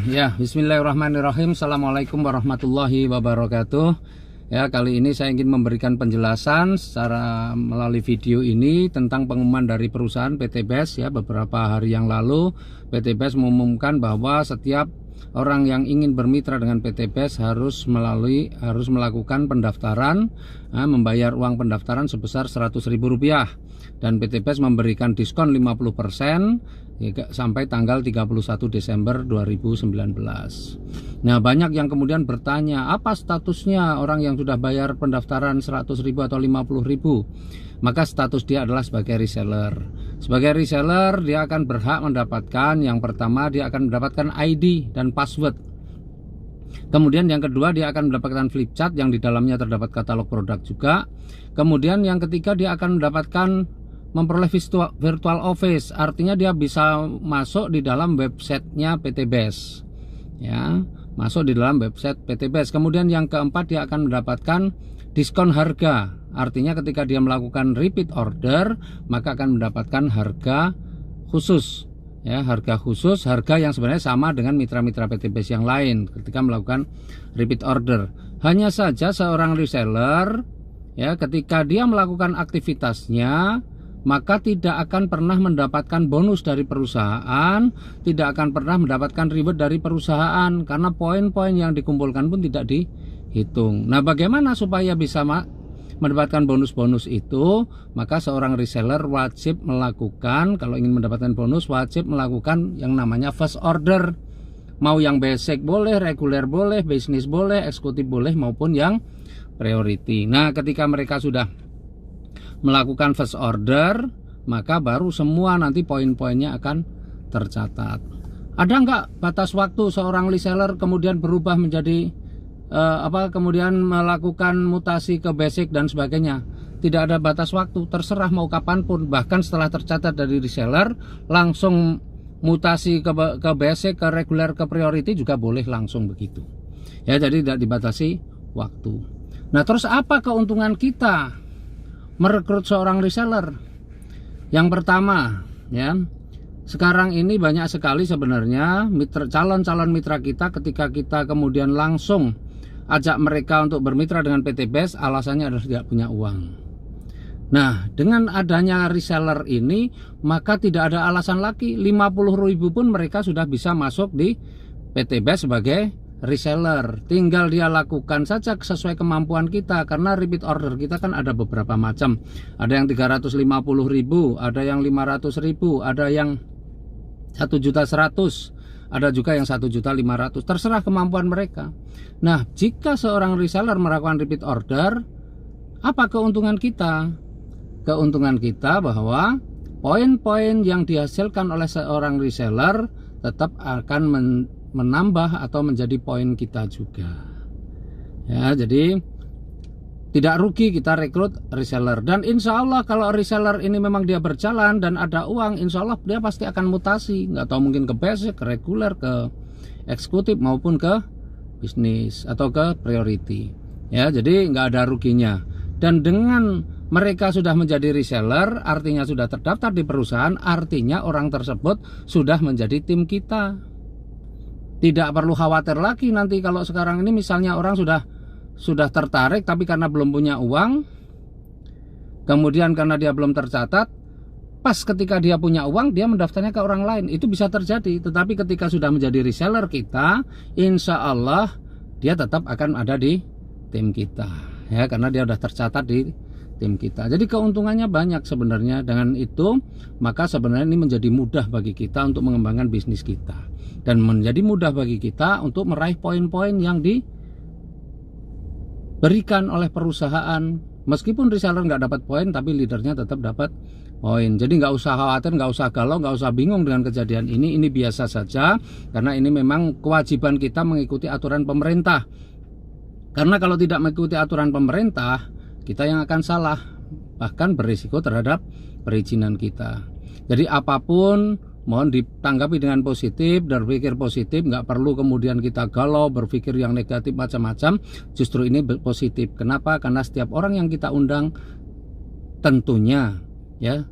Ya, bismillahirrahmanirrahim. Assalamualaikum warahmatullahi wabarakatuh. Ya, kali ini saya ingin memberikan penjelasan secara melalui video ini tentang pengumuman dari perusahaan PT BES. Ya, beberapa hari yang lalu PT BES mengumumkan bahwa setiap orang yang ingin bermitra dengan PT BES harus melakukan pendaftaran, membayar uang pendaftaran sebesar Rp100.000, dan PT BES memberikan diskon 50% sampai tanggal 31 Desember 2019. Nah, banyak yang kemudian bertanya, apa statusnya orang yang sudah bayar pendaftaran 100.000 atau 50.000? Maka status dia adalah sebagai reseller. Sebagai reseller, dia akan berhak mendapatkan, yang pertama dia akan mendapatkan ID dan password. Kemudian yang kedua, dia akan mendapatkan flip chart yang di dalamnya terdapat katalog produk juga. Kemudian yang ketiga, dia akan mendapatkan memperoleh virtual office, artinya dia bisa masuk di dalam websitenya PT BES, ya, masuk di dalam website PT BES. Kemudian yang keempat, dia akan mendapatkan diskon harga, artinya ketika dia melakukan repeat order maka akan mendapatkan harga khusus, ya, harga khusus, harga yang sebenarnya sama dengan mitra-mitra PT BES yang lain ketika melakukan repeat order. Hanya saja seorang reseller, ya, ketika dia melakukan aktivitasnya maka tidak akan pernah mendapatkan bonus dari perusahaan, tidak akan pernah mendapatkan reward dari perusahaan, karena poin-poin yang dikumpulkan pun tidak dihitung. Nah, bagaimana supaya bisa mendapatkan bonus-bonus itu? Maka seorang reseller wajib melakukan, kalau ingin mendapatkan bonus, wajib melakukan yang namanya first order. Mau yang basic boleh, reguler boleh, bisnis boleh, eksekutif boleh, maupun yang priority. Nah, ketika mereka sudah melakukan first order, maka baru semua nanti poin-poinnya akan tercatat. Ada nggak batas waktu seorang reseller kemudian berubah menjadi kemudian melakukan mutasi ke basic dan sebagainya? Tidak ada batas waktu, terserah mau kapanpun. Bahkan setelah tercatat dari reseller, langsung mutasi ke basic, ke regular, ke priority juga boleh langsung begitu. Ya, jadi tidak dibatasi waktu. Nah, terus apa keuntungan kita merekrut seorang reseller? Yang pertama, ya, sekarang ini banyak sekali sebenarnya calon-calon mitra kita, ketika kita kemudian langsung ajak mereka untuk bermitra dengan PT BES, alasannya adalah tidak punya uang. Nah, dengan adanya reseller ini, maka tidak ada alasan lagi, 50.000 pun mereka sudah bisa masuk di PT BES sebagai reseller. Tinggal dia lakukan saja sesuai kemampuan kita, karena repeat order kita kan ada beberapa macam. Ada yang 350.000, ada yang 500.000, ada yang 1.100.000, ada juga yang 1.500.000, terserah kemampuan mereka. Nah, jika seorang reseller melakukan repeat order, apa keuntungan kita? Keuntungan kita bahwa poin-poin yang dihasilkan oleh seorang reseller tetap akan menambah atau menjadi poin kita juga. Ya, jadi tidak rugi kita rekrut reseller. Dan insya Allah kalau reseller ini memang dia berjalan dan ada uang, insya Allah dia pasti akan mutasi. Nggak tahu, mungkin ke basic, ke reguler, ke eksekutif, maupun ke bisnis atau ke priority. Ya, jadi nggak ada ruginya. Dan dengan mereka sudah menjadi reseller, artinya sudah terdaftar di perusahaan, artinya orang tersebut sudah menjadi tim kita. Tidak perlu khawatir lagi nanti kalau sekarang ini misalnya orang sudah tertarik tapi karena belum punya uang, kemudian karena dia belum tercatat, pas ketika dia punya uang dia mendaftarnya ke orang lain. Itu bisa terjadi. Tetapi ketika sudah menjadi reseller kita, insya Allah dia tetap akan ada di tim kita, ya, karena dia sudah tercatat di tim kita. Jadi keuntungannya banyak sebenarnya. Dengan itu maka sebenarnya ini menjadi mudah bagi kita untuk mengembangkan bisnis kita, dan menjadi mudah bagi kita untuk meraih poin-poin yang diberikan oleh perusahaan. Meskipun reseller nggak dapat poin, tapi leadernya tetap dapat poin. Jadi nggak usah khawatir, nggak usah galau, nggak usah bingung dengan kejadian ini. Ini biasa saja, karena ini memang kewajiban kita mengikuti aturan pemerintah. Karena kalau tidak mengikuti aturan pemerintah, kita yang akan salah, bahkan berisiko terhadap perizinan kita. Jadi apapun mohon ditanggapi dengan positif, berpikir positif, nggak perlu kemudian kita galau, berpikir yang negatif macam-macam. Justru ini positif. Kenapa? Karena setiap orang yang kita undang tentunya, ya,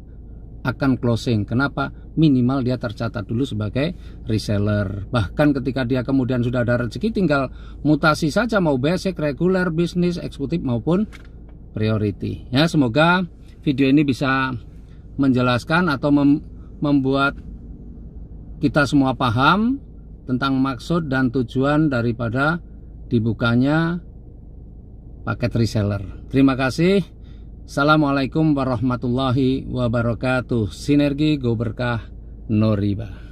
akan closing. Kenapa? Minimal dia tercatat dulu sebagai reseller. Bahkan ketika dia kemudian sudah ada rezeki, tinggal mutasi saja, mau basic, regular, bisnis, eksekutif maupun priority. Ya, semoga video ini bisa menjelaskan atau membuat kita semua paham tentang maksud dan tujuan daripada dibukanya paket reseller. Terima kasih. Assalamualaikum warahmatullahi wabarakatuh. Sinergi Go Berkah No Riba.